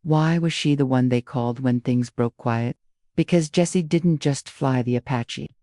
Why was she the one they called when things broke quiet? Because Jessie didn't just fly the Apache.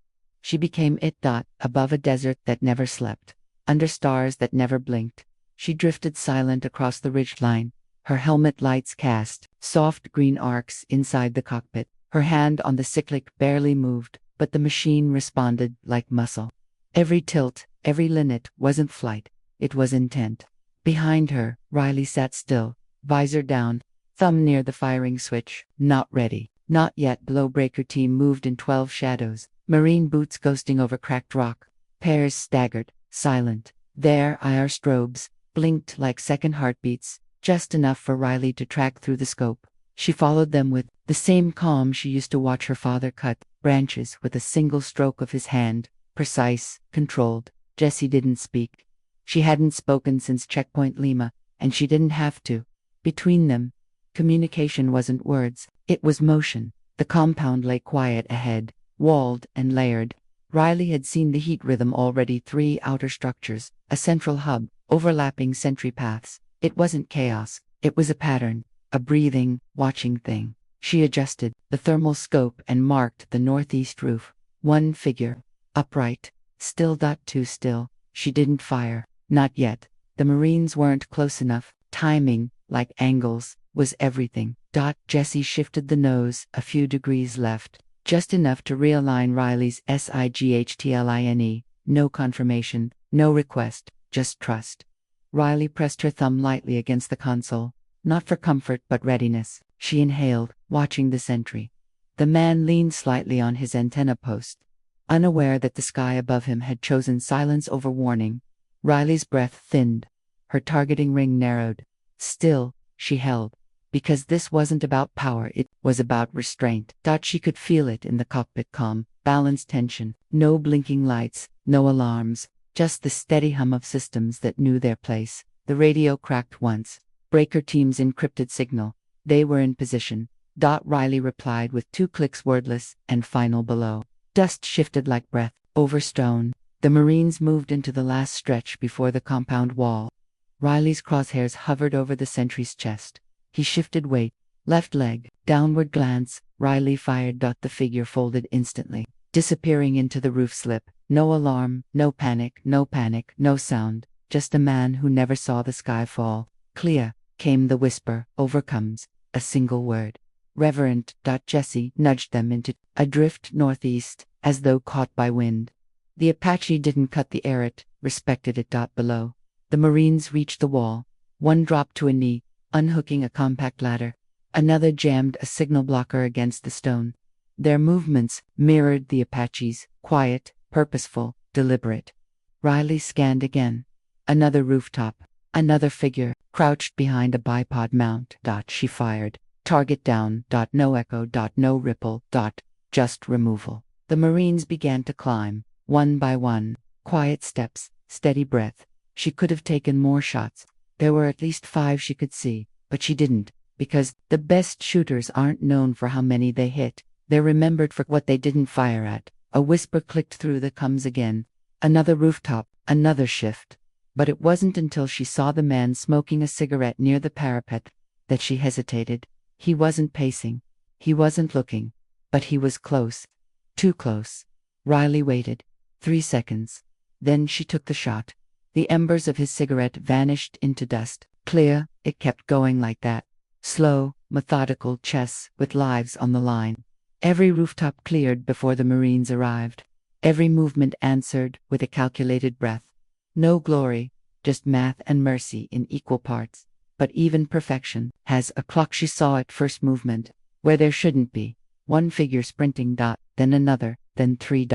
She became it. Above a desert that never slept, under stars that never blinked, she drifted silent across the ridgeline, her helmet lights cast soft green arcs inside the cockpit. Her hand on the cyclic barely moved, but the machine responded like muscle. Every tilt, every linnet wasn't flight, it was intent. Behind her, Riley sat still, visor down, thumb near the firing switch. Not ready. Not yet. Below, breaker team moved in 12 shadows, marine boots ghosting over cracked rock. Pairs staggered, silent. Their IR strobes blinked like second heartbeats, just enough for Riley to track through the scope. She followed them with the same calm she used to watch her father cut branches with a single stroke of his hand, precise, controlled. Jessie didn't speak. She hadn't spoken since Checkpoint Lima, and she didn't have to. Between them, communication wasn't words, it was motion. The compound lay quiet ahead, walled and layered. Riley had seen the heat rhythm already: 3 outer structures, a central hub, overlapping sentry paths. It wasn't chaos, it was a pattern, a breathing, watching thing. She adjusted the thermal scope and marked the northeast roof. One figure, upright, still. Too still. She didn't fire. Not yet. The Marines weren't close enough. Timing, like angles, was everything. Jessie shifted the nose a few degrees left, just enough to realign Riley's sightline. No confirmation, no request, just trust. Riley pressed her thumb lightly against the console, not for comfort but readiness. She inhaled, watching the sentry. The man leaned slightly on his antenna post, unaware that the sky above him had chosen silence over warning. Riley's breath thinned. Her targeting ring narrowed. Still, she held. Because this wasn't about power, it was about restraint. She could feel it in the cockpit: calm, balanced tension. No blinking lights, no alarms, just the steady hum of systems that knew their place. The radio cracked once. Breaker team's encrypted signal. They were in position. Riley replied with 2 clicks, wordless and final. Below, dust shifted like breath over stone. The Marines moved into the last stretch before the compound wall. Riley's crosshairs hovered over the sentry's chest. He shifted weight, left leg, downward glance. Riley fired. The figure folded instantly, disappearing into the roof slip. No alarm, no panic, no sound, just a man who never saw the sky fall. Clear, came the whisper, overcomes, a single word. Reverent. Jessie nudged them into a drift northeast, as though caught by wind. The Apache didn't cut the air, it respected it. Below, the Marines reached the wall. One dropped to a knee, unhooking a compact ladder. Another jammed a signal blocker against the stone. Their movements mirrored the Apache's, quiet, purposeful, deliberate. Riley scanned again. Another rooftop. Another figure, crouched behind a bipod mount. She fired. Target down. No echo. No ripple. Just removal. The Marines began to climb, one by one. Quiet steps, steady breath. She could have taken more shots. There were at least 5 she could see, but she didn't, because the best shooters aren't known for how many they hit. They're remembered for what they didn't fire at. A whisper clicked through the coms again. Another rooftop, another shift. But it wasn't until she saw the man smoking a cigarette near the parapet that she hesitated. He wasn't pacing. He wasn't looking. But he was close. Too close. Riley waited. 3 seconds. Then she took the shot. The embers of his cigarette vanished into dust. Clear, it kept going like that. Slow, methodical chess with lives on the line. Every rooftop cleared before the Marines arrived. Every movement answered with a calculated breath. No glory, just math and mercy in equal parts. But even perfection has a clock. She saw at first movement, where there shouldn't be. One figure sprinting. Then another, then 3.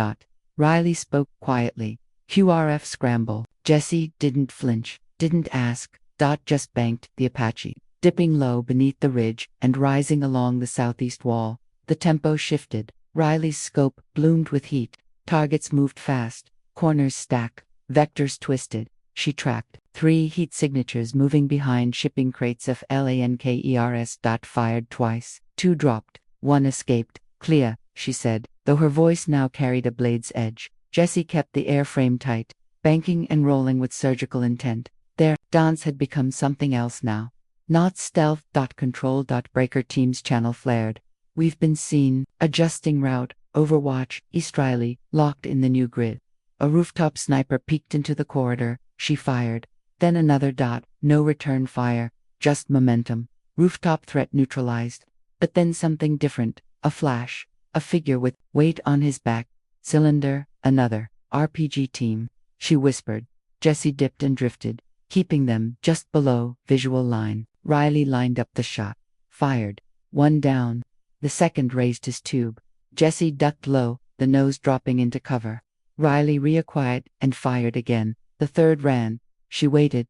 Riley spoke quietly. QRF scramble. Jessie didn't flinch, didn't ask. Just banked the Apache, dipping low beneath the ridge and rising along the southeast wall. The tempo shifted. Riley's scope bloomed with heat. Targets moved fast. Corners stacked. Vectors twisted. She tracked 3 heat signatures moving behind shipping crates of LANKERS. Fired twice. 2 dropped. 1 escaped. Clear, she said, though her voice now carried a blade's edge. Jessie kept the airframe tight, banking and rolling with surgical intent. Their dance had become something else now. Not stealth. Control. Breaker team's channel flared. We've been seen. Adjusting route. Overwatch. East Riley, locked in the new grid. A rooftop sniper peeked into the corridor. She fired. Then another dot. No return fire. Just momentum. Rooftop threat neutralized. But then something different. A flash. A figure with weight on his back. Cylinder. Another. RPG team. She whispered. Jesse dipped and drifted, keeping them just below visual line. Riley lined up the shot. Fired. One down. The second raised his tube. Jesse ducked low, the nose dropping into cover. Riley reacquired and fired again. The third ran. She waited,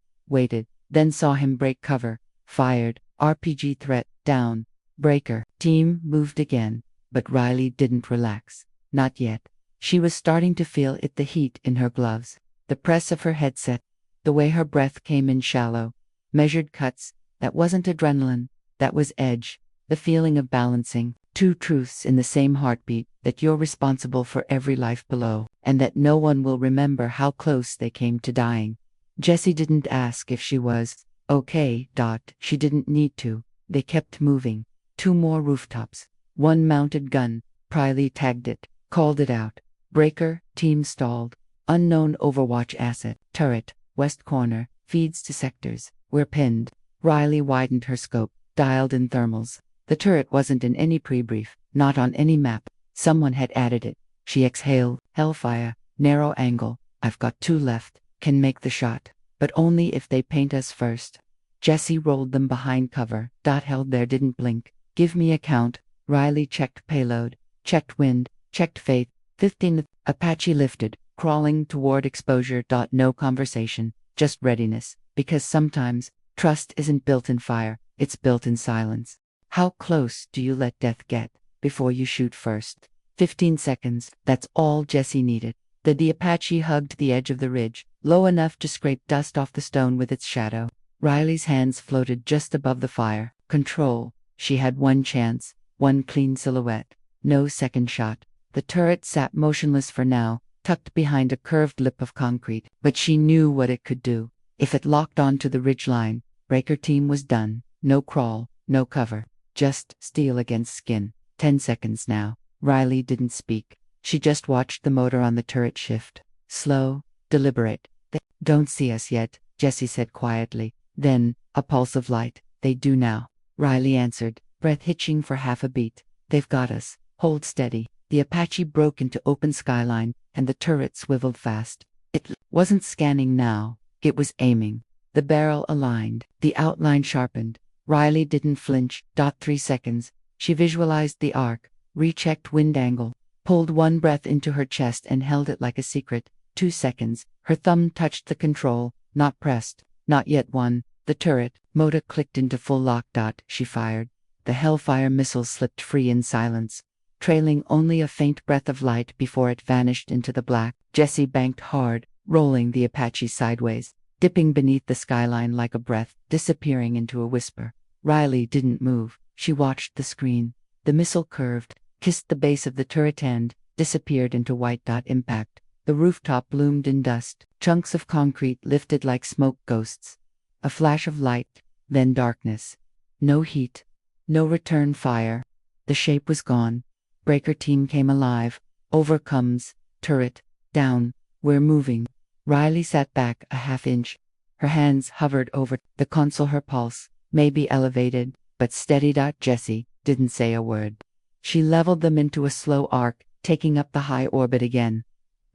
then saw him break cover. Fired. RPG threat, down. Breaker. Team moved again. But Riley didn't relax. Not yet. She was starting to feel it, the heat in her gloves, the press of her headset, the way her breath came in shallow, measured cuts. That wasn't adrenaline. That was edge. The feeling of balancing two truths in the same heartbeat, that you're responsible for every life below, and that no one will remember how close they came to dying. Jesse didn't ask if she was okay. She didn't need to. They kept moving. 2 more rooftops. 1 mounted gun. Riley tagged it, called it out. Breaker, team stalled. Unknown Overwatch asset. Turret, west corner, feeds to sectors. We're pinned. Riley widened her scope, dialed in thermals. The turret wasn't in any pre-brief, not on any map. Someone had added it. She exhaled. Hellfire, narrow angle. I've got 2 left. Can make the shot, but only if they paint us first. Jesse rolled them behind cover. Held there, didn't blink. Give me a count. Riley checked payload, checked wind, checked faith. 15. Apache lifted, crawling toward exposure. No conversation, just readiness, because sometimes trust isn't built in fire, it's built in silence. How close do you let death get before you shoot first? 15 seconds, that's all Jesse needed. The Apache hugged the edge of the ridge, low enough to scrape dust off the stone with its shadow. Riley's hands floated just above the fire. Control. She had 1 chance, 1 clean silhouette. No second shot. The turret sat motionless for now, tucked behind a curved lip of concrete, but she knew what it could do. If it locked onto the ridgeline, Breaker team was done. No crawl, no cover. Just steel against skin. 10 seconds now. Riley didn't speak. She just watched the motor on the turret shift. Slow, deliberate. They don't see us yet, Jesse said quietly. Then, a pulse of light. They do now. Riley answered, breath hitching for half a beat. They've got us. Hold steady. The Apache broke into open skyline, and the turret swiveled fast. It wasn't scanning now. It was aiming. The barrel aligned. The outline sharpened. Riley didn't flinch. 3 seconds. She visualized the arc, rechecked wind angle, pulled 1 breath into her chest and held it like a secret. 2 seconds. Her thumb touched the control, not pressed. Not yet 1. The turret motor clicked into full lock. She fired. The Hellfire missile slipped free in silence, trailing only a faint breath of light before it vanished into the black. Jesse banked hard, rolling the Apache sideways, dipping beneath the skyline like a breath, disappearing into a whisper. Riley didn't move. She watched the screen. The missile curved, kissed the base of the turret end, disappeared into white. Impact. The rooftop loomed in dust. Chunks of concrete lifted like smoke ghosts. A flash of light, then darkness. No heat. No return fire. The shape was gone. Breaker team came alive. Overcomes. Turret. Down. We're moving. Riley sat back a half inch. Her hands hovered over the console, her pulse, maybe elevated, but steady. Jesse didn't say a word. She leveled them into a slow arc, taking up the high orbit again.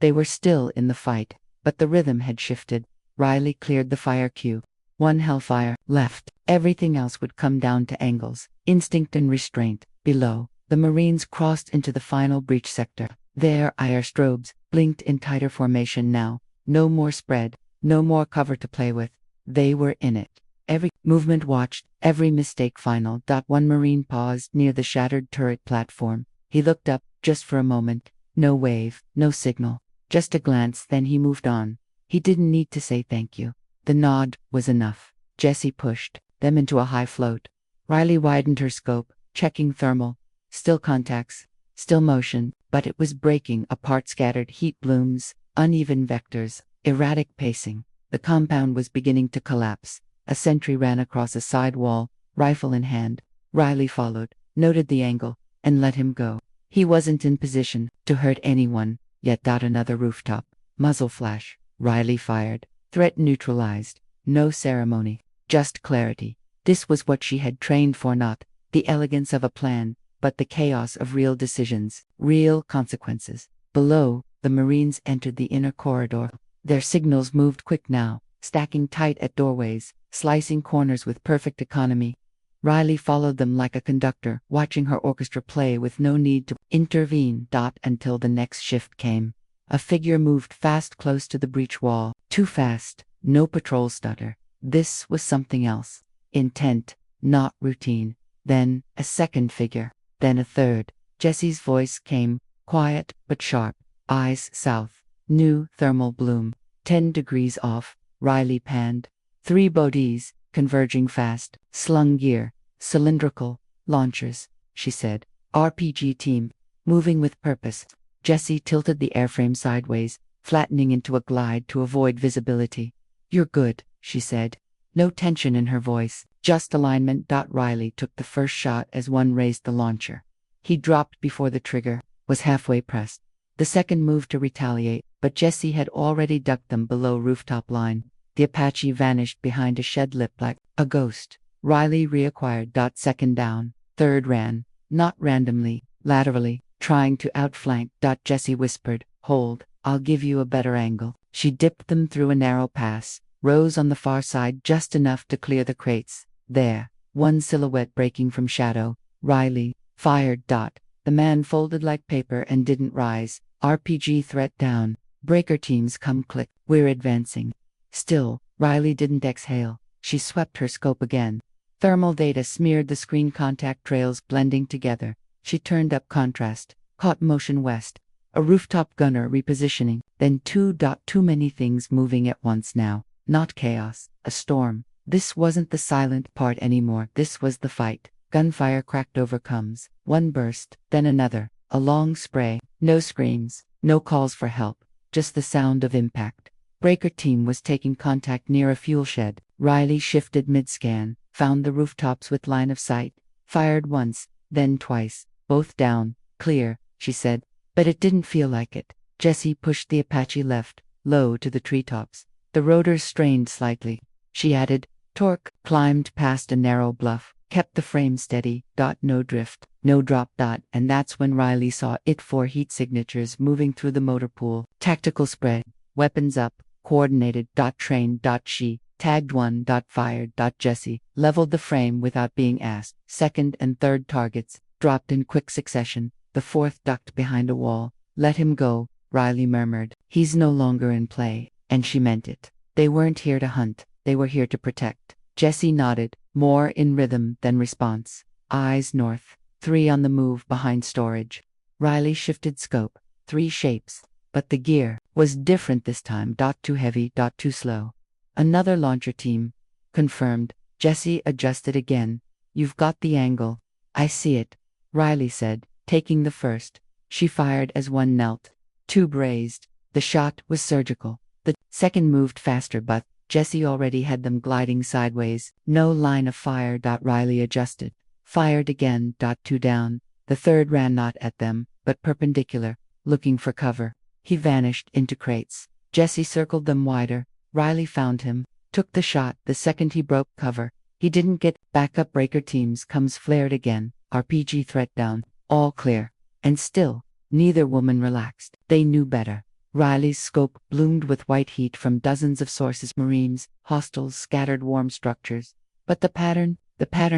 They were still in the fight, but the rhythm had shifted. Riley cleared the fire queue. 1 Hellfire left. Everything else would come down to angles, instinct and restraint. Below, the Marines crossed into the final breach sector. Their IR strobes blinked in tighter formation now. No more spread, no more cover to play with. They were in it. Every movement watched, every mistake final. 1 Marine paused near the shattered turret platform. He looked up, just for a moment. No wave, no signal. Just a glance, then he moved on. He didn't need to say thank you. The nod was enough. Jesse pushed them into a high float. Riley widened her scope, checking thermal. Still contacts, still motion, but it was breaking apart. Scattered heat blooms, uneven vectors, erratic pacing. The compound was beginning to collapse. A sentry ran across a side wall, rifle in hand. Riley followed, noted the angle, and let him go. He wasn't in position to hurt anyone, yet. Another rooftop. Muzzle flash. Riley fired. Threat neutralized. No ceremony. Just clarity. This was what she had trained for, not the elegance of a plan, but the chaos of real decisions, real consequences. Below, the Marines entered the inner corridor. Their signals moved quick now, stacking tight at doorways, slicing corners with perfect economy. Riley followed them like a conductor, watching her orchestra play with no need to intervene. Until the next shift came. A figure moved fast close to the breach wall. Too fast. No patrol stutter. This was something else. Intent, not routine. Then, a second figure. Then a third. Jesse's voice came, quiet but sharp. Eyes south. New thermal bloom. 10 degrees off. Riley panned. 3 bodies, converging fast. Slung gear. Cylindrical. Launchers, she said. RPG team. Moving with purpose. Jesse tilted the airframe sideways, flattening into a glide to avoid visibility. You're good, she said. No tension in her voice, just alignment. Riley took the first shot as one raised the launcher. He dropped before the trigger, was halfway pressed. The second moved to retaliate, but Jesse had already ducked them below rooftop line. The Apache vanished behind a shed lip like a ghost. Riley reacquired. Second down. Third ran, not randomly, laterally, trying to outflank. Jesse whispered, hold, I'll give you a better angle. She dipped them through a narrow pass, rose on the far side just enough to clear the crates. There, one silhouette breaking from shadow. Riley fired. The man folded like paper and didn't rise. RPG threat down. Breaker teams come click. We're advancing. Still, Riley didn't exhale. She swept her scope again. Thermal data smeared the screen, contact trails blending together. She turned up contrast, caught motion west. A rooftop gunner repositioning, then too many things moving at once now. Not chaos, a storm. This wasn't the silent part anymore. This was the fight. Gunfire cracked over comes. One burst, then another. A long spray. No screams, no calls for help. Just the sound of impact. Breaker team was taking contact near a fuel shed. Riley shifted mid-scan, found the rooftops with line of sight. Fired once, then twice. Both down. Clear, she said. But it didn't feel like it. Jesse pushed the Apache left, low to the treetops. The rotors strained slightly. She added, torque, climbed past a narrow bluff, kept the frame steady. No drift, no drop. And that's when Riley saw it. 4 heat signatures moving through the motor pool. Tactical spread, weapons up, coordinated. Trained. She tagged one. Fired. Jesse leveled the frame without being asked. Second and third targets dropped in quick succession. The fourth ducked behind a wall. Let him go, Riley murmured. He's no longer in play. And she meant it. They weren't here to hunt. They were here to protect. Jesse nodded, more in rhythm than response. Eyes north. 3 on the move behind storage. Riley shifted scope. 3 shapes. But the gear was different this time. Too heavy. Too slow. Another launcher team. Confirmed. Jesse adjusted again. You've got the angle. I see it, Riley said, taking the first. She fired as one knelt. 2 brazed. The shot was surgical. The second moved faster, but Jesse already had them gliding sideways. No line of fire. Riley adjusted. Fired again. 2 down. The third ran not at them, but perpendicular, looking for cover. He vanished into crates. Jesse circled them wider. Riley found him, took the shot. The second he broke cover, he didn't get backup. Breaker teams comes flared again. RPG threat down. All clear. And still, neither woman relaxed. They knew better. Riley's scope bloomed with white heat from dozens of sources. Marines, hostiles, scattered warm structures. But the pattern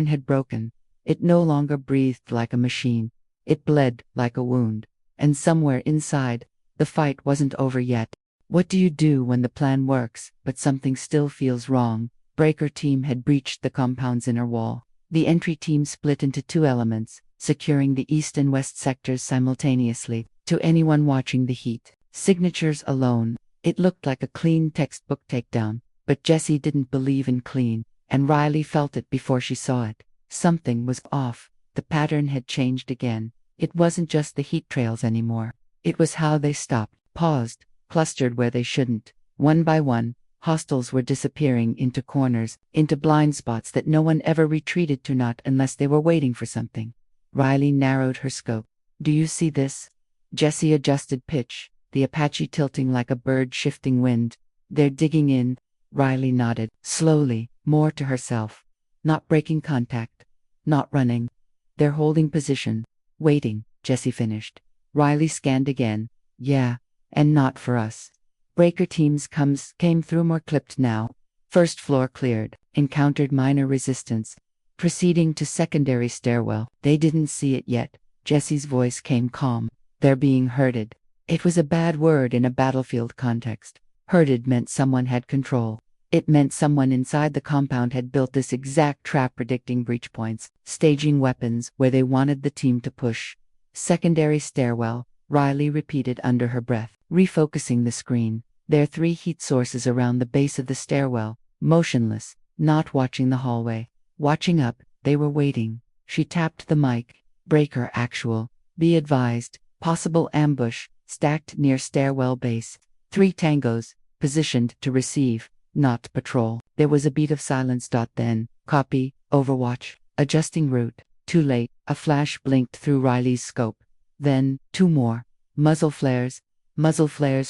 had broken. It no longer breathed like a machine. It bled like a wound. And somewhere inside, the fight wasn't over yet. What do you do when the plan works, but something still feels wrong? Breaker team had breached the compound's inner wall. The entry team split into 2 elements, securing the east and west sectors simultaneously. To anyone watching the heat signatures alone, it looked like a clean textbook takedown. But Jesse didn't believe in clean, and Riley felt it before she saw it. Something was off. The pattern had changed again. It wasn't just the heat trails anymore. It was how they stopped, paused, clustered where they shouldn't. One by one, Hostiles were disappearing into corners, into blind spots that no one ever retreated to, not unless they were waiting for something. Riley narrowed her scope. Do you see this? Jessie adjusted pitch, the Apache tilting like a bird shifting wind. They're digging in. Riley nodded, slowly, more to herself. Not breaking contact. Not running. They're holding position. Waiting, Jessie finished. Riley scanned again. Yeah, and not for us. Breaker teams came through more clipped now. First floor cleared, encountered minor resistance. Proceeding to secondary stairwell. They didn't see it yet. Jessie's voice came calm. They're being herded. It was a bad word in a battlefield context. Herded meant someone had control. It meant someone inside the compound had built this exact trap, predicting breach points, staging weapons where they wanted the team to push. Secondary stairwell, Riley repeated under her breath, refocusing the screen. There are 3 heat sources around the base of the stairwell, motionless, not watching the hallway. Watching up, they were waiting. She tapped the mic. Breaker actual. Be advised, possible ambush, stacked near stairwell base. 3 tangos, positioned to receive, not patrol. There was a beat of silence. Then, copy, overwatch, adjusting route. Too late, a flash blinked through Riley's scope. Then, 2 more. Muzzle flares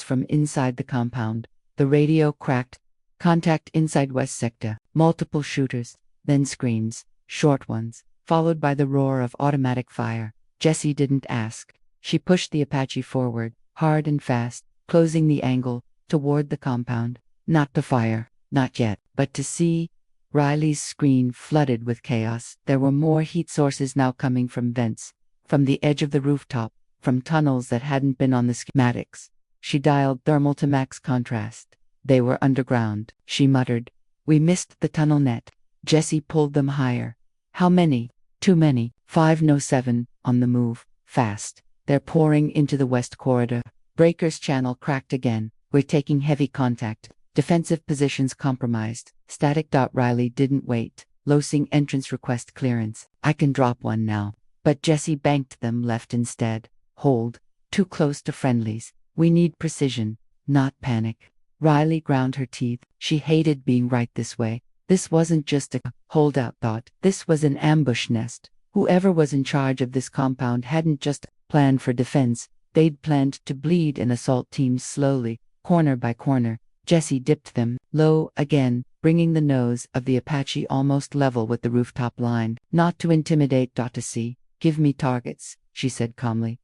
from inside the compound. The radio cracked. Contact inside west sector. Multiple shooters. Then screams, short ones, followed by the roar of automatic fire. Jessie didn't ask. She pushed the Apache forward, hard and fast, closing the angle, toward the compound. Not to fire, not yet, but to see. Riley's screen flooded with chaos. There were more heat sources now coming from vents, from the edge of the rooftop, from tunnels that hadn't been on the schematics. She dialed thermal to max contrast. They were underground, she muttered. We missed the tunnel net. Jessie pulled them higher. How many? Too many. 5 no 7, on the move, fast. They're pouring into the west corridor. Breaker's channel cracked again. We're taking heavy contact. Defensive positions compromised. Static. Riley didn't wait. Losing entrance request clearance. I can drop one now. But Jessie banked them left instead. Hold. Too close to friendlies. We need precision, not panic. Riley ground her teeth. She hated being right this way. This wasn't just a holdout thought. This was an ambush nest. Whoever was in charge of this compound hadn't just planned for defense. They'd planned to bleed and assault teams slowly, corner by corner. Jessie dipped them low again, bringing the nose of the Apache almost level with the rooftop line. Not to intimidate. To see. Give me targets, she said calmly.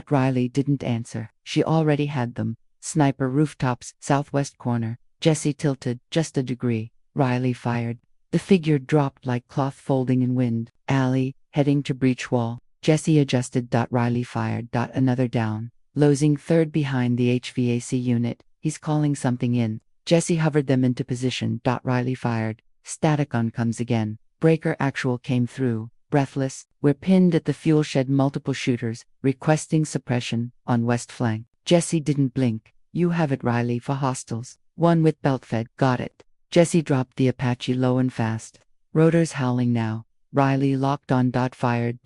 Riley didn't answer. She already had them. Sniper rooftops, southwest corner. Jessie tilted just a degree. Riley fired. The figure dropped like cloth folding in wind. Alley, heading to breach wall. Jessie adjusted. Riley fired. Another down. Losing third behind the HVAC unit. He's calling something in. Jessie hovered them into position. Riley fired. Static on comes again. Breaker actual came through. Breathless. We're pinned at the fuel shed. Multiple shooters, requesting suppression, on west flank. Jessie didn't blink. You have it, Riley, for hostiles. One with belt fed. Got it. Jessie dropped the Apache low and fast. Rotors howling now. Riley locked on. Fired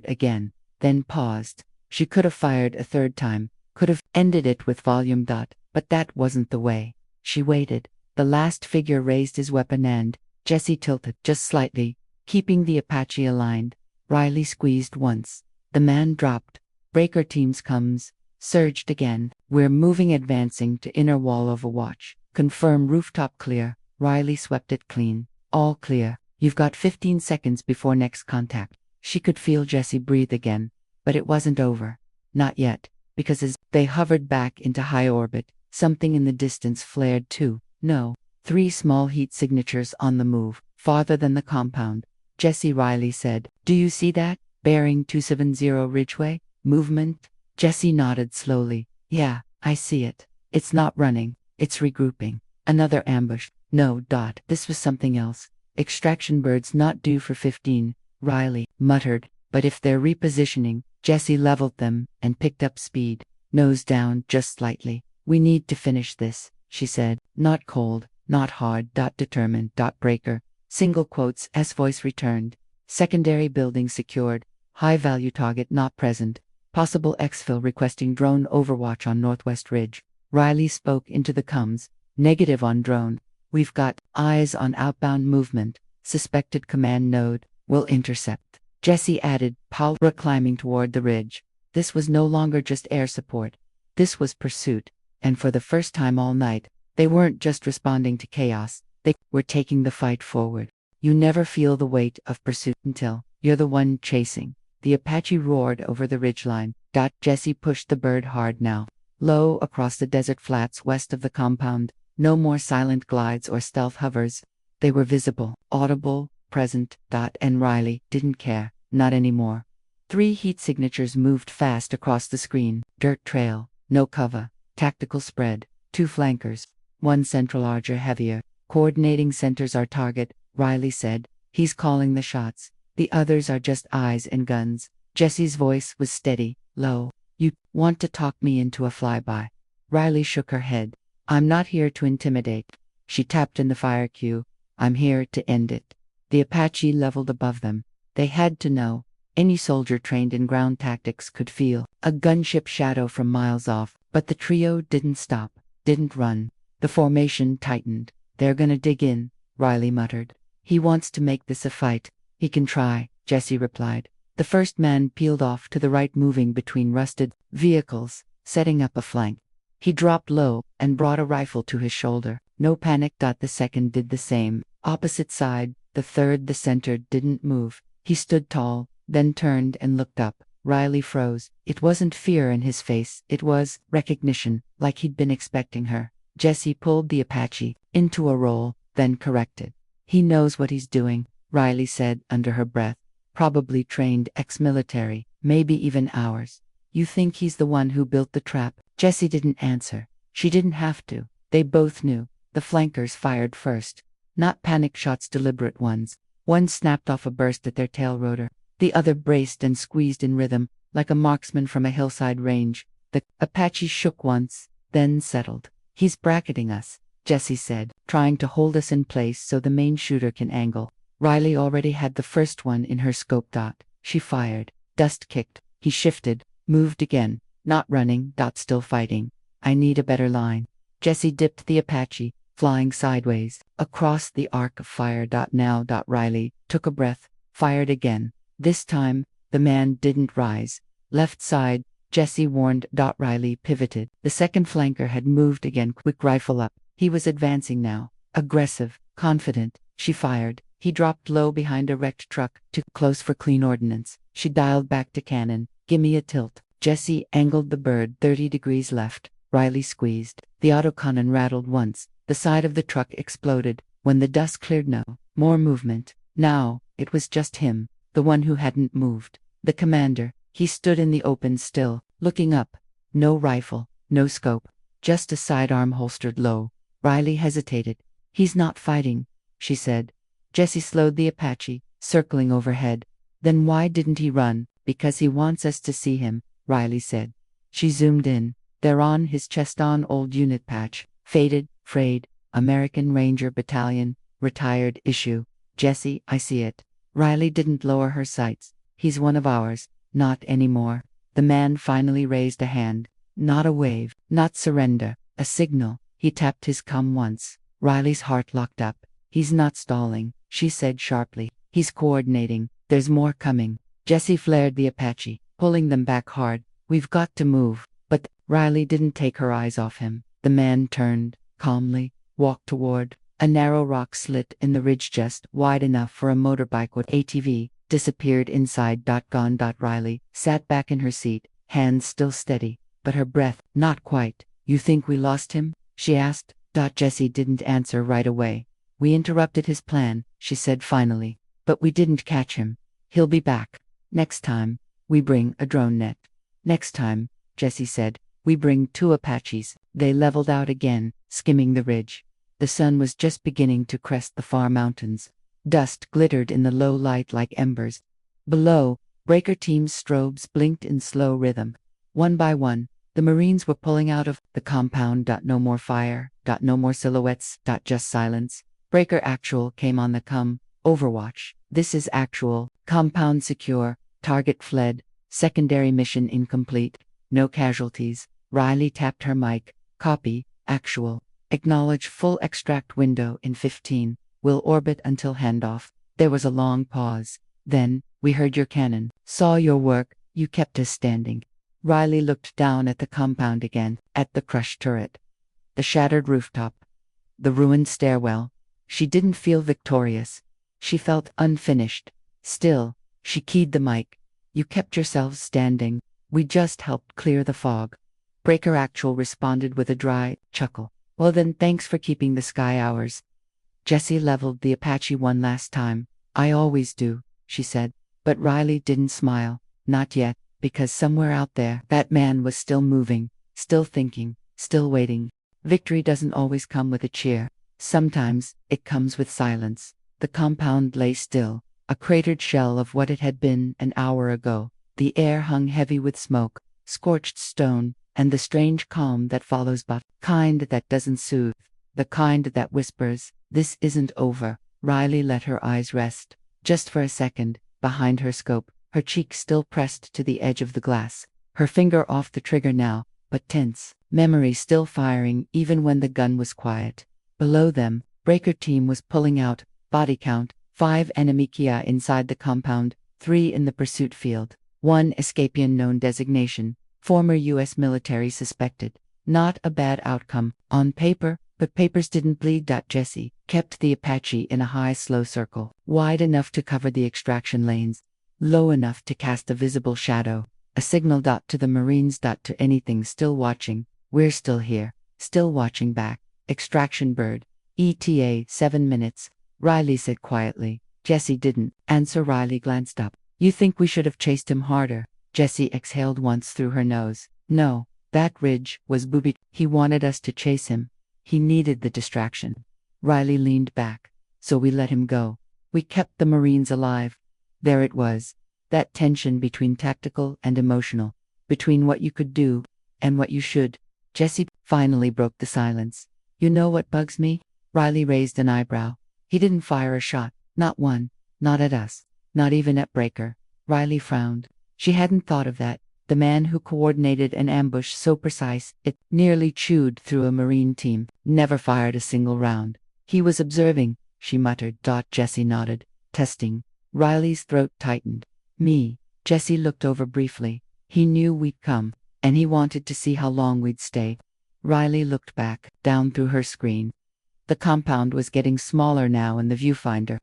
again. Then paused. She could have fired a third time. Could have ended it with volume. But that wasn't the way. She waited. The last figure raised his weapon and Jessie tilted just slightly, keeping the Apache aligned. Riley squeezed once. The man dropped. Breaker teams comes. Surged again. We're moving, advancing to inner wall overwatch. Confirm rooftop clear. Riley swept it clean. All clear. You've got 15 seconds before next contact. She could feel Jessie breathe again. But it wasn't over. Not yet. Because as they hovered back into high orbit, something in the distance flared too. No. 3 small heat signatures on the move, farther than the compound. Jessie. Riley said, Do you see that? Bearing 270 Ridgeway? Movement? Jessie nodded slowly. Yeah, I see it. It's not running. It's regrouping. Another ambush. No. This was something else. Extraction birds not due for 15. Riley muttered. But if they're repositioning. Jessie leveled them and picked up speed. Nose down just slightly. We need to finish this, she said. Not cold, not hard. Determined. Breaker. Single quotes. S voice returned. Secondary building secured. High value target not present. Possible exfil requesting drone overwatch on Northwest Ridge. Riley spoke into the comms. Negative on drone. We've got eyes on outbound movement. Suspected command node. Will intercept. Jesse added, Paula climbing toward the ridge. This was no longer just air support. This was pursuit. And for the first time all night, they weren't just responding to chaos. They were taking the fight forward. You never feel the weight of pursuit until you're the one chasing. The Apache roared over the ridgeline. Jesse pushed the bird hard now. Low across the desert flats west of the compound. No more silent glides or stealth hovers. They were visible, audible, present. And Riley didn't care. Not anymore. 3 heat signatures moved fast across the screen. Dirt trail. No cover. Tactical spread. 2 flankers. 1 central larger heavier. Coordinating centers our target, Riley said. He's calling the shots. The others are just eyes and guns. Jesse's voice was steady, low. You want to talk me into a flyby? Riley shook her head. I'm not here to intimidate. She tapped in the fire queue. I'm here to end it. The Apache leveled above them. They had to know. Any soldier trained in ground tactics could feel a gunship shadow from miles off. But the trio didn't stop, didn't run. The formation tightened. They're gonna dig in, Riley muttered. He wants to make this a fight. He can try, Jesse replied. The first man peeled off to the right, moving between rusted vehicles, setting up a flank. He dropped low and brought a rifle to his shoulder. No panic. The second did the same. Opposite side, the third, the center didn't move. He stood tall, then turned and looked up. Riley froze. It wasn't fear in his face, it was recognition, like he'd been expecting her. Jesse pulled the Apache into a roll, then corrected. He knows what he's doing, Riley said under her breath. Probably trained ex-military, maybe even ours. You think he's the one who built the trap? Jesse didn't answer. She didn't have to. They both knew. The flankers fired first. Not panic shots, deliberate ones. One snapped off a burst at their tail rotor. The other braced and squeezed in rhythm, like a marksman from a hillside range. The Apache shook once, then settled. He's bracketing us, Jesse said, trying to hold us in place so the main shooter can angle. Riley already had the first one in her scope. She fired. Dust kicked. He shifted, moved again. Not running. Still fighting. I need a better line. Jesse dipped the Apache, flying sideways, across the arc of fire. Now. Riley took a breath, fired again. This time, the man didn't rise. Left side, Jesse warned. Riley pivoted. The second flanker had moved again, quick rifle up. He was advancing now. Aggressive, confident. She fired. He dropped low behind a wrecked truck, too close for clean ordnance. She dialed back to cannon. Gimme a tilt. Jesse angled the bird 30 degrees left. Riley squeezed. The autocannon rattled once. The side of the truck exploded. When the dust cleared, no more movement. Now, it was just him. The one who hadn't moved. The commander. He stood in the open still, looking up. No rifle, no scope. Just a sidearm holstered low. Riley hesitated. He's not fighting, she said. Jesse slowed the Apache, circling overhead. Then why didn't he run? Because he wants us to see him, Riley said. She zoomed in. They're on his chest, on old unit patch. Faded, frayed. American Ranger Battalion, retired issue. Jesse, I see it. Riley didn't lower her sights. He's one of ours. Not anymore. The man finally raised a hand. Not a wave, not surrender, a signal. He tapped his comm once. Riley's heart locked up. He's not stalling, she said sharply. He's coordinating. There's more coming. Jesse flared the Apache, pulling them back hard. We've got to move. But Riley didn't take her eyes off him. The man turned, calmly, walked toward a narrow rock slit in the ridge just wide enough for a motorbike or ATV, disappeared inside. Gone. Riley sat back in her seat, hands still steady, but her breath not quite. You think we lost him? She asked. Jesse didn't answer right away. We interrupted his plan, she said finally, but we didn't catch him. He'll be back. Next time, we bring a drone net. Next time, Jesse said, we bring 2 Apaches. They leveled out again, skimming the ridge. The sun was just beginning to crest the far mountains. Dust glittered in the low light like embers. Below, breaker teams' strobes blinked in slow rhythm. One by one, the Marines were pulling out of the compound. No more fire. No more silhouettes. Just silence. Breaker actual came on the come. Overwatch. This is actual. Compound secure. Target fled. Secondary mission incomplete. No casualties. Riley tapped her mic. Copy. Actual. Acknowledge full extract window in 15. Will orbit until handoff. There was a long pause. Then, we heard your cannon. Saw your work, you kept us standing. Riley looked down at the compound again, at the crushed turret. The shattered rooftop. The ruined stairwell. She didn't feel victorious. She felt unfinished. Still, she keyed the mic. You kept yourselves standing. We just helped clear the fog. Breaker Actual responded with a dry chuckle. Well then, thanks for keeping the sky ours. Jessie leveled the Apache one last time. I always do, she said. But Riley didn't smile. Not yet, because somewhere out there, that man was still moving, still thinking, still waiting. Victory doesn't always come with a cheer. Sometimes, it comes with silence. The compound lay still, a cratered shell of what it had been an hour ago. The air hung heavy with smoke, scorched stone, and the strange calm that follows, but kind that doesn't soothe, the kind that whispers, this isn't over. Riley let her eyes rest, just for a second, behind her scope, her cheek still pressed to the edge of the glass, her finger off the trigger now, but tense, memory still firing even when the gun was quiet. Below them, Breaker Team was pulling out, body count, 5 enemy Kia inside the compound, 3 in the pursuit field, 1 escapian known designation, former U.S. military suspected. Not a bad outcome, on paper, but papers didn't bleed. Jessie kept the Apache in a high slow circle, wide enough to cover the extraction lanes, low enough to cast a visible shadow, a signal. To the Marines. To anything still watching, we're still here, still watching back. Extraction bird. ETA 7 minutes, Riley said quietly. Jessie didn't answer. Riley glanced up. You think we should have chased him harder? Jessie exhaled once through her nose. No, that ridge was booby. He wanted us to chase him. He needed the distraction. Riley leaned back. So we let him go. We kept the Marines alive. There it was. That tension between tactical and emotional. Between what you could do and what you should. Jessie finally broke the silence. You know what bugs me? Riley raised an eyebrow. He didn't fire a shot. Not one. Not at us. Not even at Breaker. Riley frowned. She hadn't thought of that. The man who coordinated an ambush so precise it nearly chewed through a Marine team never fired a single round. He was observing, she muttered. Jessie nodded. Testing. Riley's throat tightened. Me. Jessie looked over briefly. He knew we'd come, and he wanted to see how long we'd stay. Riley looked back, down through her screen. The compound was getting smaller now in the viewfinder.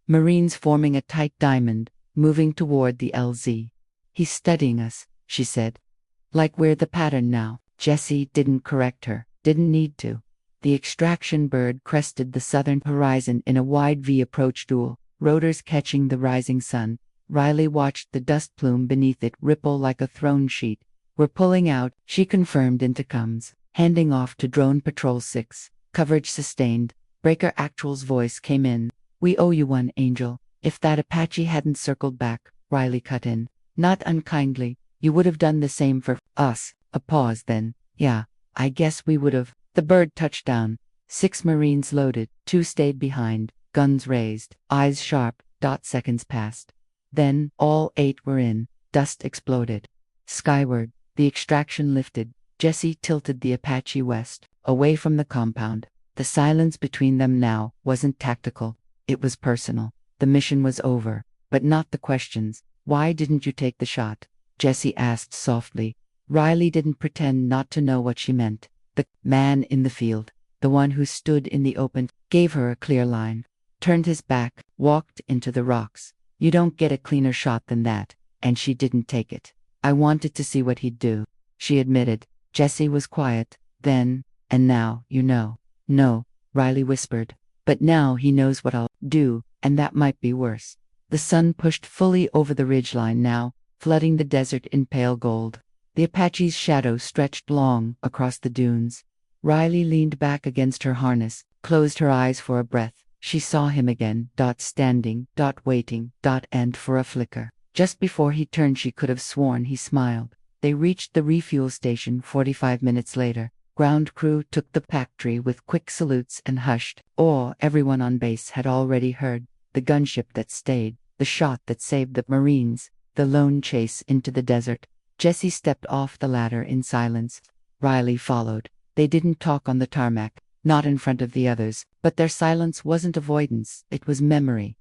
Marines forming a tight diamond, moving toward the LZ. He's studying us, she said. Like we're the pattern now. Jessie didn't correct her, didn't need to. The extraction bird crested the southern horizon in a wide V approach duel, rotors catching the rising sun. Riley watched the dust plume beneath it ripple like a thrown sheet. We're pulling out, she confirmed into comms, handing off to Drone Patrol 6. Coverage sustained. Breaker Actual's voice came in. We owe you one, Angel. If that Apache hadn't circled back, Riley cut in. Not unkindly, you would have done the same for us. A pause then. Yeah, I guess we would have. The bird touched down. 6 Marines loaded, 2 stayed behind, guns raised, eyes sharp. Seconds passed. Then, all 8 were in. Dust exploded. Skyward, the extraction lifted. Jessie tilted the Apache west, away from the compound. The silence between them now wasn't tactical. It was personal. The mission was over, but not the questions. Why didn't you take the shot? Jessie asked softly. Riley didn't pretend not to know what she meant. The man in the field, the one who stood in the open, gave her a clear line. Turned his back, walked into the rocks. You don't get a cleaner shot than that, and she didn't take it. I wanted to see what he'd do, she admitted. Jessie was quiet, then, and now, you know. No, Riley whispered. But now he knows what I'll do, and that might be worse. The sun pushed fully over the ridgeline now, flooding the desert in pale gold. The Apache's shadow stretched long across the dunes. Riley leaned back against her harness, closed her eyes for a breath. She saw him again, standing, waiting, and for a flicker. Just before he turned she could have sworn he smiled. They reached the refuel station 45 minutes later. Ground crew took the pack tree with quick salutes and hushed. Everyone on base had already heard. The gunship that stayed, the shot that saved the Marines, the lone chase into the desert. Jessie stepped off the ladder in silence. Riley followed. They didn't talk on the tarmac. not in front of the others, but their silence wasn't avoidance, it was memory.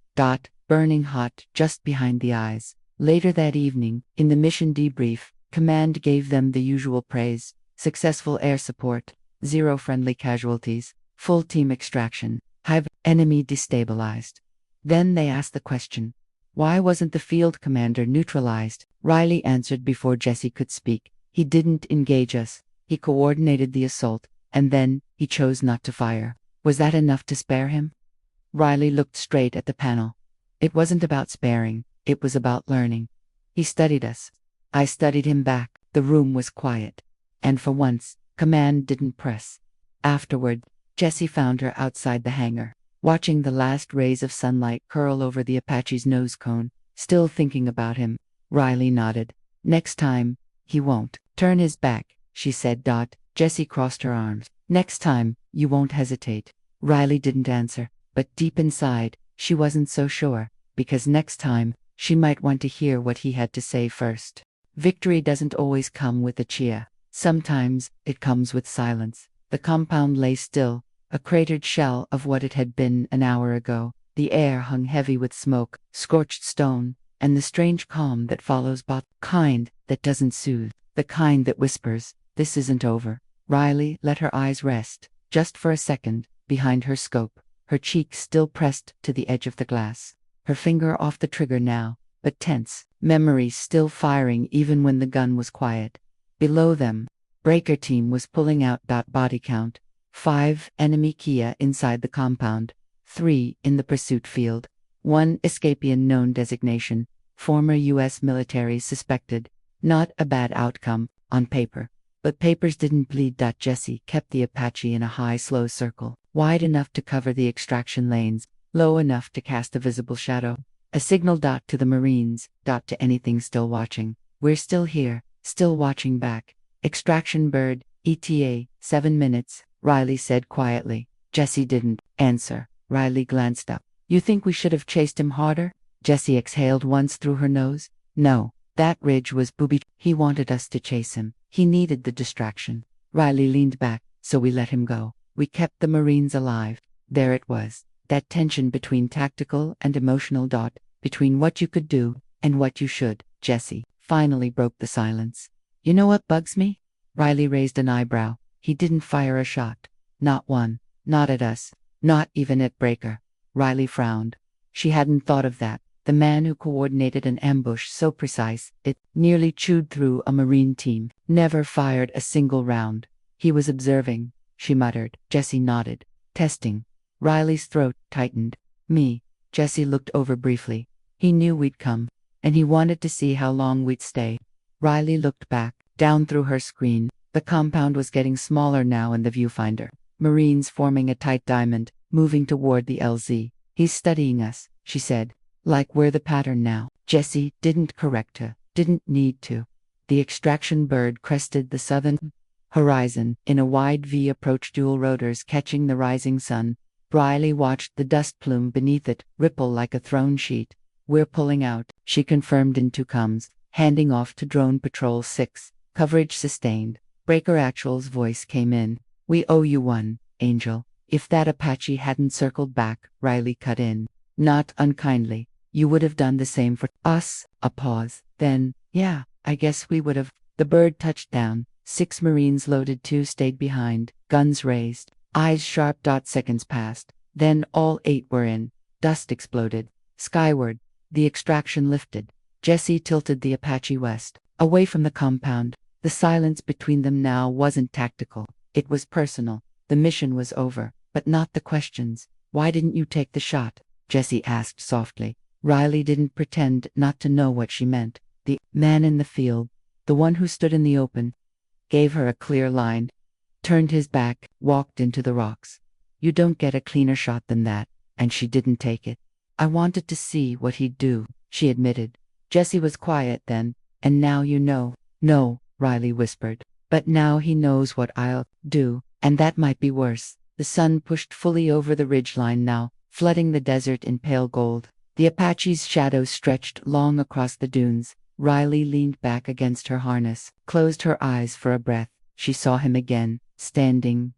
Burning hot just behind the eyes. Later that evening, in the mission debrief, Command gave them the usual praise: successful air support, 0 friendly casualties, full team extraction, enemy destabilized. Then they asked the question, why wasn't the field commander neutralized? Riley answered before Jesse could speak. He didn't engage us. He coordinated the assault, and then he chose not to fire. Was that enough to spare him? Riley looked straight at the panel. It wasn't about sparing, it was about learning. He studied us. I studied him back. The room was quiet. And for once, Command didn't press. Afterward, Jesse found her outside the hangar, watching the last rays of sunlight curl over the Apache's nose cone, still thinking about him. Riley nodded. Next time, he won't turn his back, she said. Jesse crossed her arms. Next time, you won't hesitate. Riley didn't answer, but deep inside, she wasn't so sure, because next time, she might want to hear what he had to say first. Victory doesn't always come with a cheer. Sometimes, it comes with silence. The compound lay still, a cratered shell of what it had been an hour ago. The air hung heavy with smoke, scorched stone, and the strange calm that follows, kind that doesn't soothe, the kind that whispers, this isn't over. Riley let her eyes rest, just for a second, behind her scope, her cheek still pressed to the edge of the glass, her finger off the trigger now, but tense, memory still firing even when the gun was quiet. Below them, Breaker Team was pulling out. Body count: 5 enemy Kia inside the compound, 3 in the pursuit field, 1 escapian known designation, former U.S. military suspected. Not a bad outcome, on paper. But papers didn't bleed. Jesse kept the Apache in a high, slow circle, wide enough to cover the extraction lanes, low enough to cast a visible shadow. A signal. To the Marines. To anything still watching. We're still here, still watching back. Extraction bird, ETA, 7 minutes, Riley said quietly. Jesse didn't answer. Riley glanced up. You think we should have chased him harder? Jesse exhaled once through her nose. No, that ridge was booby. He wanted us to chase him. He needed the distraction. Riley leaned back, so we let him go. We kept the Marines alive. There it was, that tension between tactical and emotional. Between what you could do and what you should. Jesse finally broke the silence. You know what bugs me? Riley raised an eyebrow. He didn't fire a shot. Not one. Not at us. Not even at Breaker. Riley frowned. She hadn't thought of that. The man who coordinated an ambush so precise, it nearly chewed through a Marine team, never fired a single round. He was observing, she muttered. Jesse nodded. Testing. Riley's throat tightened. Me. Jesse looked over briefly. He knew we'd come, and he wanted to see how long we'd stay. Riley looked back, down through her screen. The compound was getting smaller now in the viewfinder. Marines forming a tight diamond, moving toward the LZ. He's studying us, she said. Like we're the pattern now. Jesse didn't correct her, didn't need to. The extraction bird crested the southern horizon. In a wide V approach, dual rotors catching the rising sun. Riley watched the dust plume beneath it ripple like a thrown sheet. We're pulling out, she confirmed in 2 comms, handing off to Drone Patrol 6. Coverage sustained. Breaker Actual's voice came in. We owe you one, Angel. If that Apache hadn't circled back, Riley cut in. Not unkindly. You would have done the same for us. A pause. Then, yeah, I guess we would have. The bird touched down. 6 Marines loaded, 2 stayed behind, guns raised, eyes sharp. Seconds passed. Then all 8 were in. Dust exploded. Skyward. The extraction lifted. Jesse tilted the Apache west, away from the compound. The silence between them now wasn't tactical. It was personal. The mission was over, but not the questions. Why didn't you take the shot? Jesse asked softly. Riley didn't pretend not to know what she meant. The man in the field, the one who stood in the open, gave her a clear line, turned his back, walked into the rocks. You don't get a cleaner shot than that, and she didn't take it. I wanted to see what he'd do, she admitted. Jesse was quiet then, and now you know. No, Riley whispered. But now he knows what I'll do, and that might be worse. The sun pushed fully over the ridgeline now, flooding the desert in pale gold. The Apache's shadow stretched long across the dunes. Riley leaned back against her harness, closed her eyes for a breath. She saw him again, standing,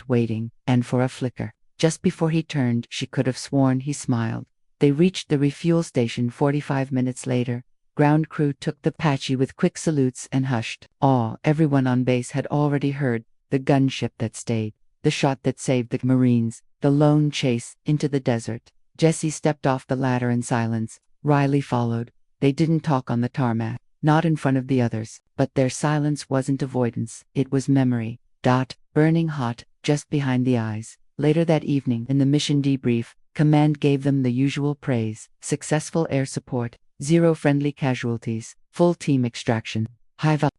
waiting, and for a flicker. Just before he turned, she could have sworn he smiled. They reached the refuel station 45 minutes later. Ground crew took the Apache with quick salutes and hushed awe. Everyone on base had already heard the gunship that stayed, the shot that saved the Marines, the lone chase into the desert. Jesse stepped off the ladder in silence. Riley followed. They didn't talk on the tarmac, not in front of the others, but their silence wasn't avoidance, it was memory. Burning hot, just behind the eyes. Later that evening, in the mission debrief, Command gave them the usual praise: successful air support, 0 friendly casualties, full team extraction,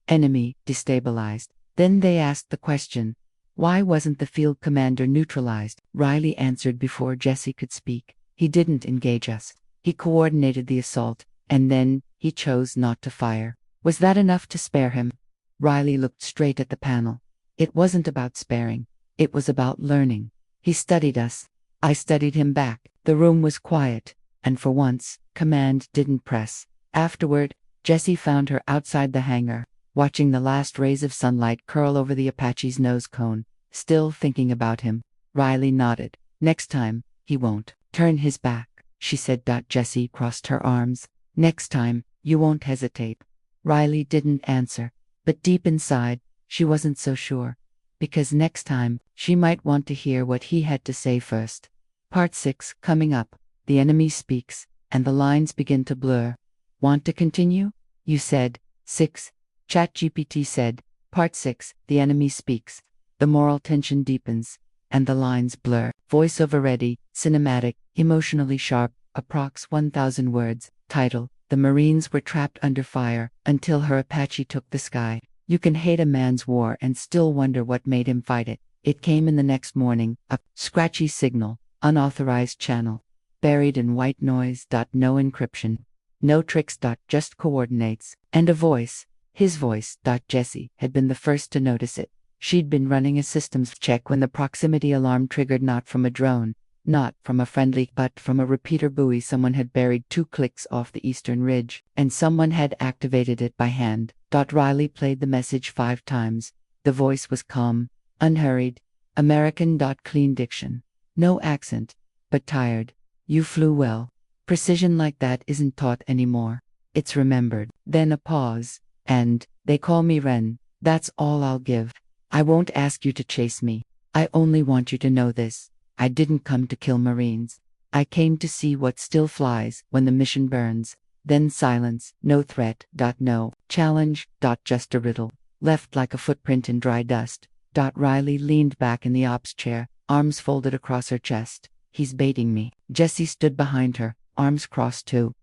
enemy destabilized. Then they asked the question, why wasn't the field commander neutralized? Riley answered before Jesse could speak. He didn't engage us. He coordinated the assault, and then he chose not to fire. Was that enough to spare him? Riley looked straight at the panel. It wasn't about sparing. It was about learning. He studied us. I studied him back. The room was quiet, and for once, Command didn't press. Afterward, Jesse found her outside the hangar, watching the last rays of sunlight curl over the Apache's nose cone, still thinking about him. Riley nodded. Next time, he won't turn his back, she said. Jesse crossed her arms. Next time, you won't hesitate. Riley didn't answer, but deep inside, she wasn't so sure, because next time, she might want to hear what he had to say first. Part 6 coming up. The enemy speaks, and the lines begin to blur. Want to continue? You said. 6. ChatGPT said. Part 6. The enemy speaks. The moral tension deepens, and the lines blur. Voiceover ready, cinematic, emotionally sharp, approx 1,000 words. Title: The Marines were trapped under fire until her Apache took the sky. You can hate a man's war and still wonder what made him fight it. It came in the next morning, a scratchy signal, unauthorized channel, buried in white noise. No encryption, no tricks. Just coordinates, and a voice, his voice. Jesse had been the first to notice it. She'd been running a systems check when the proximity alarm triggered, not from a drone, not from a friendly, but from a repeater buoy someone had buried 2 clicks off the eastern ridge, and someone had activated it by hand. Riley played the message 5 times. The voice was calm, unhurried, American. Clean diction. No accent, but tired. You flew well. Precision like that isn't taught anymore. It's remembered. Then a pause. And, they call me Ren. That's all I'll give. I won't ask you to chase me. I only want you to know this. I didn't come to kill Marines. I came to see what still flies when the mission burns. Then silence. No threat. No challenge. Just a riddle, left like a footprint in dry dust. Riley leaned back in the ops chair, arms folded across her chest. He's baiting me. Jesse stood behind her, arms crossed too.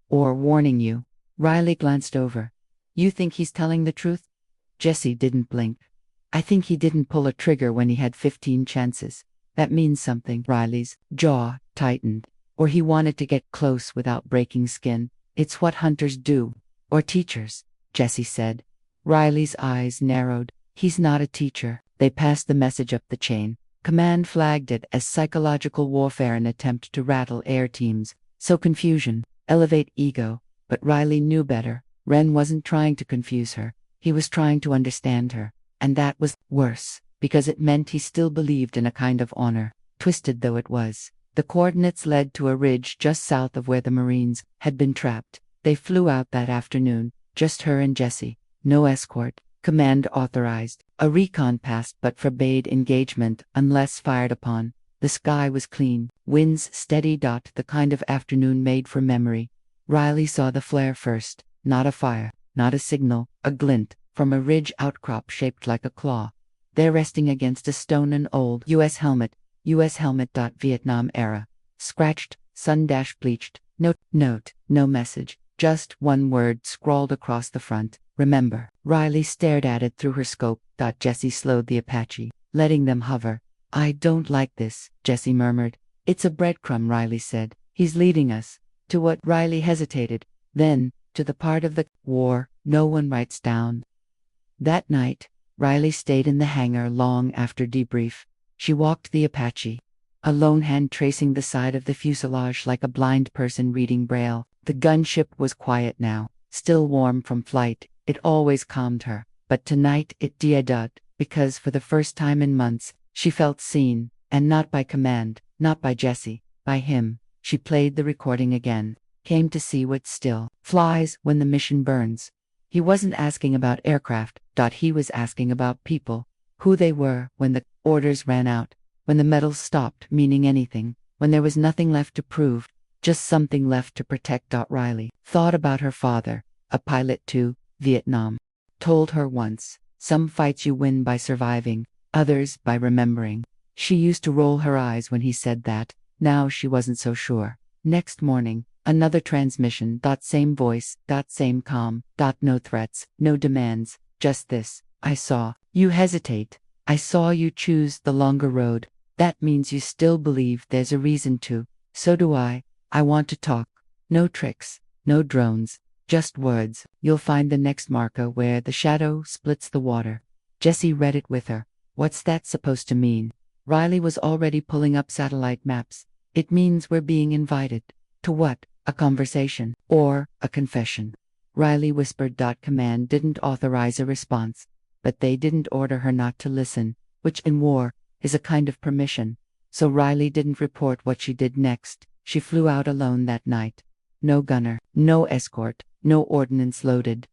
Or warning you. Riley glanced over. You think he's telling the truth? Jesse didn't blink. I think he didn't pull a trigger when he had 15 chances. That means something. Riley's jaw tightened. Or he wanted to get close without breaking skin. It's what hunters do. Or teachers, Jesse said. Riley's eyes narrowed. He's not a teacher. They passed the message up the chain. Command flagged it as psychological warfare, an attempt to rattle air teams. So confusion, elevate ego. But Riley knew better. Ren wasn't trying to confuse her. He was trying to understand her. And that was worse, because it meant he still believed in a kind of honor, twisted though it was. The coordinates led to a ridge just south of where the Marines had been trapped. They flew out that afternoon, just her and Jesse. No escort. Command authorized. A recon passed but forbade engagement unless fired upon. The sky was clean, winds steady. The kind of afternoon made for memory. Riley saw the flare first. Not a fire, not a signal, a glint from a ridge outcrop shaped like a claw. There, resting against a stone, an old U.S. helmet. Vietnam era. Scratched, sun-bleached. Note, no message. Just one word scrawled across the front. Remember. Riley stared at it through her scope. Jesse slowed the Apache, letting them hover. I don't like this, Jesse murmured. It's a breadcrumb, Riley said. He's leading us. To what? Riley hesitated. Then, to the part of the war no one writes down. That night, Riley stayed in the hangar long after debrief. She walked the Apache, a lone hand tracing the side of the fuselage like a blind person reading Braille. The gunship was quiet now, still warm from flight. It always calmed her, but tonight it did. because for the first time in months, she felt seen, and not by command, not by Jesse, by him. She played the recording again, came to see what still flies when the mission burns. He wasn't asking about aircraft, he was asking about people, who they were when the orders ran out, when the medals stopped meaning anything, when there was nothing left to prove, just something left to protect. Riley thought about her father, a pilot to Vietnam. Told her once, some fights you win by surviving, others by remembering. She used to roll her eyes when he said that. Now she wasn't so sure. Next morning, another transmission. Same voice. Same calm. No threats, no demands, just this. I saw you hesitate. I saw you choose the longer road. That means you still believe there's a reason to. So do I. I want to talk. No tricks, no drones, just words. You'll find the next marker where the shadow splits the water. Jesse read it with her. What's that supposed to mean? Riley was already pulling up satellite maps. It means we're being invited. To what? A conversation. Or a confession. Riley whispered. Command didn't authorize a response. But they didn't order her not to listen, which in war is a kind of permission. So Riley didn't report what she did next. She flew out alone that night. No gunner, no escort, no ordnance loaded.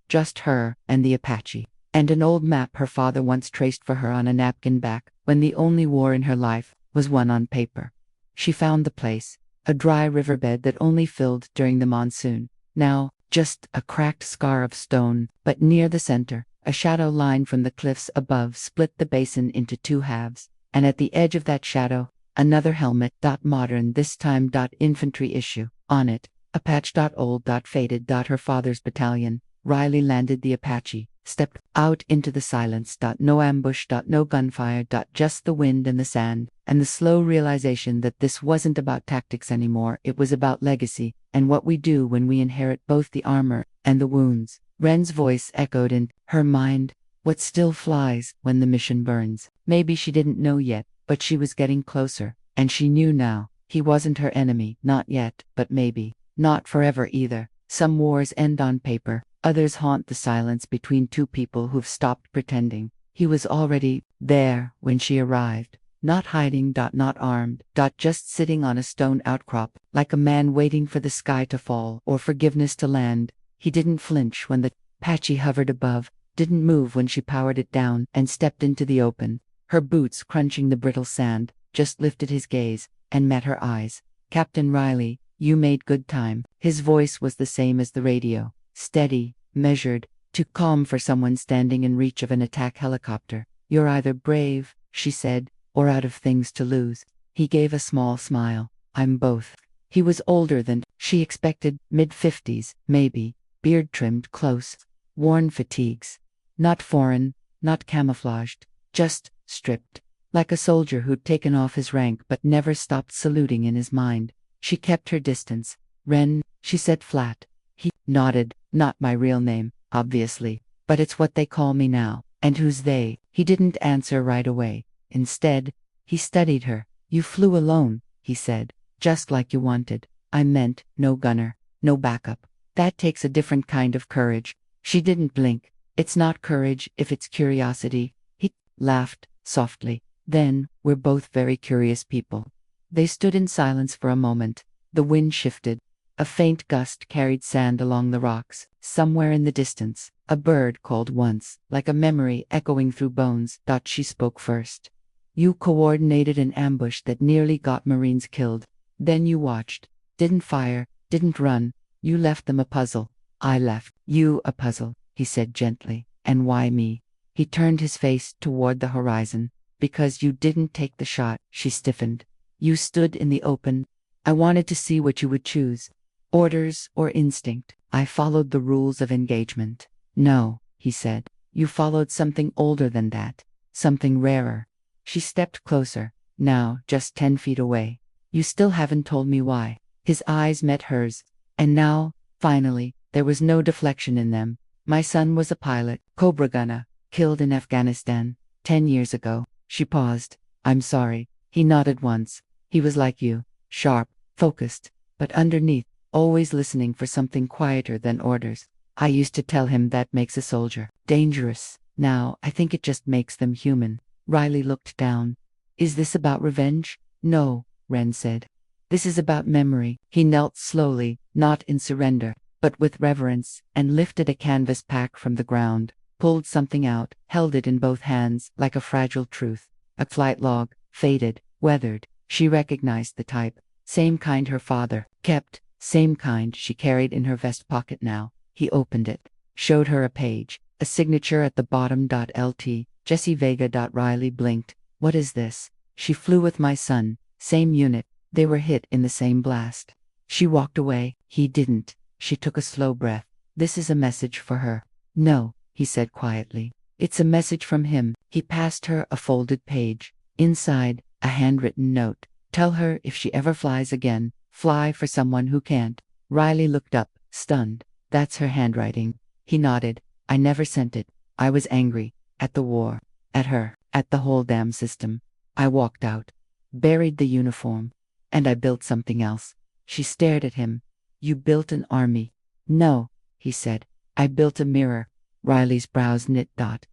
Just her and the Apache. And an old map her father once traced for her on a napkin back when the only war in her life was one on paper. She found the place, a dry riverbed that only filled during the monsoon. Now, just a cracked scar of stone, but near the center, a shadow line from the cliffs above split the basin into two halves, and at the edge of that shadow, another helmet. Modern, this time. Infantry issue. On it, Apache. Old. Faded. Her father's battalion. Riley landed the Apache, stepped out into the silence. No ambush. No gunfire. Just the wind and the sand, and the slow realization that this wasn't about tactics anymore. It was about legacy, and what we do when we inherit both the armor and the wounds. Ren's voice echoed in her mind. What still flies when the mission burns? Maybe she didn't know yet, but she was getting closer, and she knew now. He wasn't her enemy, not yet, but maybe. Not forever either. Some wars end on paper, others haunt the silence between two people who've stopped pretending. He was already there when she arrived. Not hiding. Not armed. Just sitting on a stone outcrop, like a man waiting for the sky to fall or forgiveness to land. He didn't flinch when the Apache hovered above, didn't move when she powered it down and stepped into the open. Her boots crunching the brittle sand, just lifted his gaze and met her eyes. Captain Riley, you made good time. His voice was the same as the radio, steady, measured, too calm for someone standing in reach of an attack helicopter. You're either brave, she said, or out of things to lose. He gave a small smile. I'm both. He was older than she expected, mid-50s, maybe, beard trimmed close, worn fatigues. Not foreign, not camouflaged, just stripped, like a soldier who'd taken off his rank but never stopped saluting in his mind. She kept her distance. Ren, she said flat. He nodded. Not my real name, obviously, but it's what they call me now. And who's they? He didn't answer right away. Instead, he studied her. You flew alone, he said, just like you wanted. I meant, no gunner, no backup. That takes a different kind of courage. She didn't blink. It's not courage if it's curiosity. He laughed softly. Then, we're both very curious people. They stood in silence for a moment. The wind shifted. A faint gust carried sand along the rocks. Somewhere in the distance, a bird called once, like a memory echoing through bones. She spoke first. You coordinated an ambush that nearly got Marines killed. Then you watched. Didn't fire, didn't run. You left them a puzzle. I left you a puzzle, he said gently. And why me? He turned his face toward the horizon. Because you didn't take the shot, she stiffened. You stood in the open. I wanted to see what you would choose. Orders or instinct. I followed the rules of engagement. No, he said. You followed something older than that. Something rarer. She stepped closer, now just 10 feet away. You still haven't told me why. His eyes met hers. And now, finally, there was no deflection in them. My son was a pilot, Cobra gunner, killed in Afghanistan, 10 years ago. She paused. I'm sorry. He nodded once. He was like you, sharp, focused, but underneath, always listening for something quieter than orders. I used to tell him that makes a soldier dangerous, Now, I think it just makes them human. Riley looked down. Is this about revenge? No, Wren said. This is about memory. He knelt slowly, not in surrender, but with reverence, and lifted a canvas pack from the ground, pulled something out, held it in both hands, like a fragile truth. A flight log, faded, weathered. She recognized the type. Same kind her father kept, same kind she carried in her vest pocket now. He opened it, showed her a page, a signature at the bottom. Lt. Jessie Vega. Riley blinked. What is this? She flew with my son, same unit. They were hit in the same blast. She walked away. He didn't. She took a slow breath. This is a message for her. No, he said quietly. It's a message from him. He passed her a folded page. Inside, a handwritten note. Tell her if she ever flies again, fly for someone who can't. Riley looked up, stunned. That's her handwriting. He nodded. I never sent it. I was angry. At the war. At her. At the whole damn system. I walked out. Buried the uniform. And I built something else. She stared at him. You built an army. No, he said. I built a mirror. Riley's brows knit.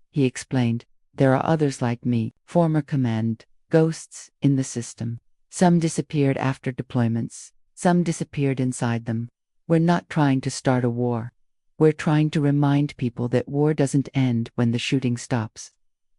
He explained. There are others like me, former command, ghosts in the system. Some disappeared after deployments. Some disappeared inside them. We're not trying to start a war. We're trying to remind people that war doesn't end when the shooting stops.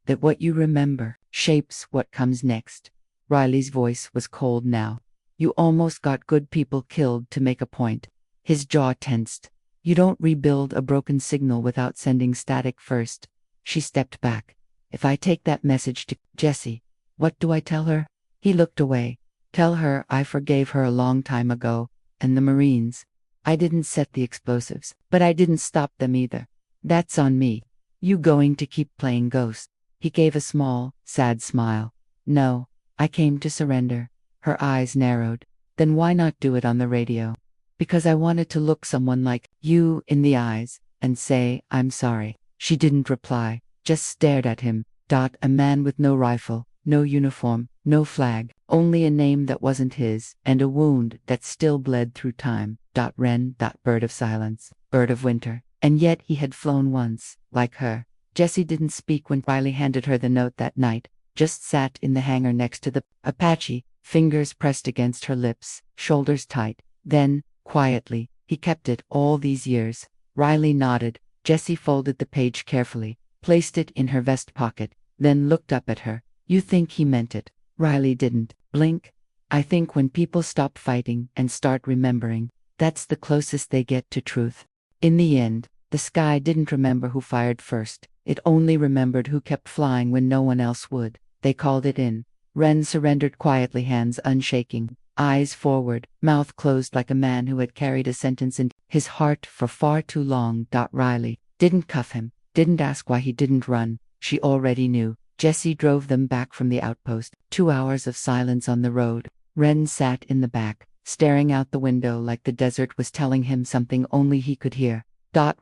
That what you remember shapes what comes next. Riley's voice was cold now. You almost got good people killed to make a point. His jaw tensed. You don't rebuild a broken signal without sending static first. She stepped back. If I take that message to Jessie, what do I tell her? He looked away. Tell her I forgave her a long time ago, and the Marines. I didn't set the explosives, but I didn't stop them either. That's on me. You going to keep playing ghost? He gave a small, sad smile. No, I came to surrender. Her eyes narrowed. Then why not do it on the radio? Because I wanted to look someone like you in the eyes and say, I'm sorry. She didn't reply, just stared at him. A man with no rifle, no uniform, no flag, only a name that wasn't his, and a wound that still bled through time. Wren. Bird of silence, bird of winter. And yet he had flown once, like her. Jessie didn't speak when Riley handed her the note that night, just sat in the hangar next to the Apache, fingers pressed against her lips, shoulders tight. Then, quietly, he kept it all these years. Riley nodded. Jessie folded the page carefully, placed it in her vest pocket, then looked up at her. You think he meant it? Riley didn't blink. I think when people stop fighting and start remembering, that's the closest they get to truth. In the end, the sky didn't remember who fired first. It only remembered who kept flying when no one else would. They called it in. Wren surrendered quietly, hands unshaking, eyes forward, mouth closed like a man who had carried a sentence in his heart for far too long. Riley didn't cuff him, didn't ask why he didn't run. She already knew. Jessie drove them back from the outpost. 2 hours of silence on the road. Wren sat in the back, staring out the window like the desert was telling him something only he could hear.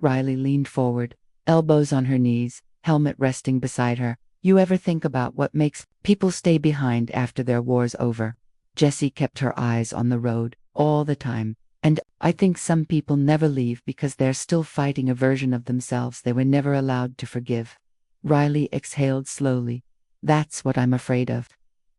Riley leaned forward, elbows on her knees, helmet resting beside her. You ever think about what makes people stay behind after their war's over? Jessie kept her eyes on the road, all the time. And I think some people never leave because they're still fighting a version of themselves they were never allowed to forgive. Riley exhaled slowly. That's what I'm afraid of.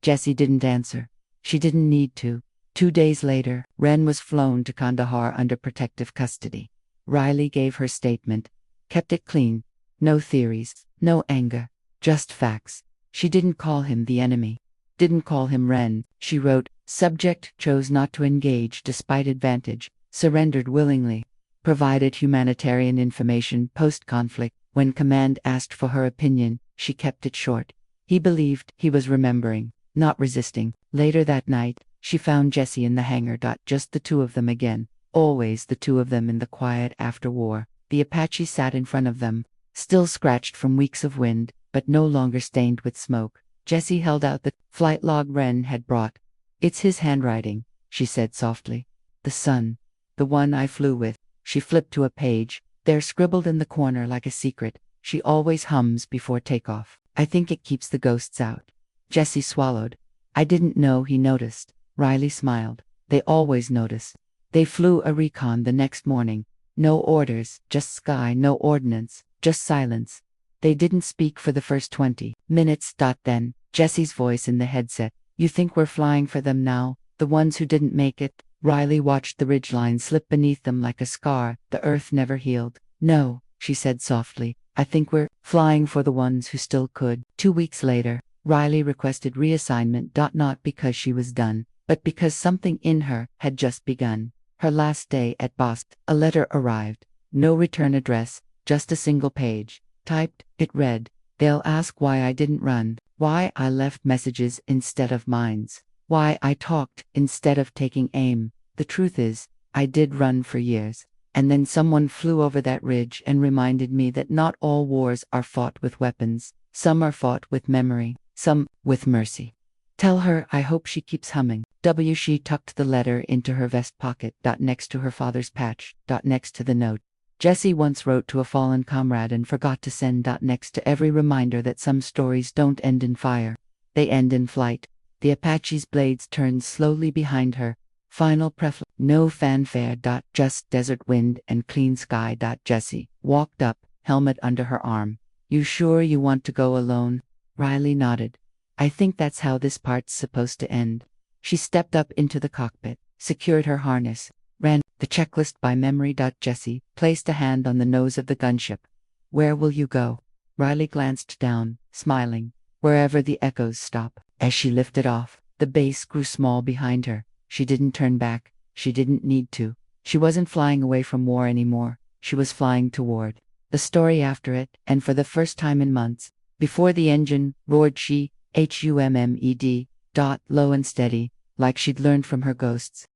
Jessie didn't answer. She didn't need to. 2 days later, Wren was flown to Kandahar under protective custody. Riley gave her statement. Kept it clean. No theories, no anger, just facts. She didn't call him the enemy. Didn't call him Wren. She wrote, subject chose not to engage despite advantage, surrendered willingly. Provided humanitarian information post-conflict. When command asked for her opinion, she kept it short. He believed he was remembering, not resisting. Later that night, she found Jessie in the hangar. Just the two of them again. Always the two of them in the quiet after war. The Apache sat in front of them, still scratched from weeks of wind, but no longer stained with smoke. Jessie held out the flight log Wren had brought. It's his handwriting, she said softly. The sun. The one I flew with. She flipped to a page. There scribbled in the corner like a secret. She always hums before takeoff. I think it keeps the ghosts out. Jessie swallowed. I didn't know he noticed. Riley smiled. They always notice. They flew a recon the next morning. No orders, just sky, no ordnance, just silence. They didn't speak for the first 20 minutes. Then, Jesse's voice in the headset. You think we're flying for them now? The ones who didn't make it? Riley watched the ridgeline slip beneath them like a scar the earth never healed. No, she said softly. I think we're flying for the ones who still could. 2 weeks later, Riley requested reassignment. Not because she was done, but because something in her had just begun. Her last day at Boston. A letter arrived. No return address, just a single page. Typed, it read, "They'll ask why I didn't run, why I left messages instead of mines, why I talked instead of taking aim. The truth is, I did run for years. And then someone flew over that ridge and reminded me that not all wars are fought with weapons. Some are fought with memory, some with mercy. Tell her I hope she keeps humming." She tucked the letter into her vest pocket. Next to her father's patch. Next to the note Jesse once wrote to a fallen comrade and forgot to send. Next to every reminder that some stories don't end in fire. They end in flight. The Apache's blades turned slowly behind her. Final pref. No fanfare. Just desert wind and clean sky. Jessie walked up, helmet under her arm. You sure you want to go alone? Riley nodded. I think that's how this part's supposed to end. She stepped up into the cockpit, secured her harness, ran the checklist by memory. Jessie placed a hand on the nose of the gunship. Where will you go? Riley glanced down, smiling. Wherever the echoes stop. As she lifted off, the base grew small behind her. She didn't turn back. She didn't need to. She wasn't flying away from war anymore. She was flying toward the story after it, and for the first time in months, before the engine roared, she hummed. Low and steady, like she'd learned from her ghosts.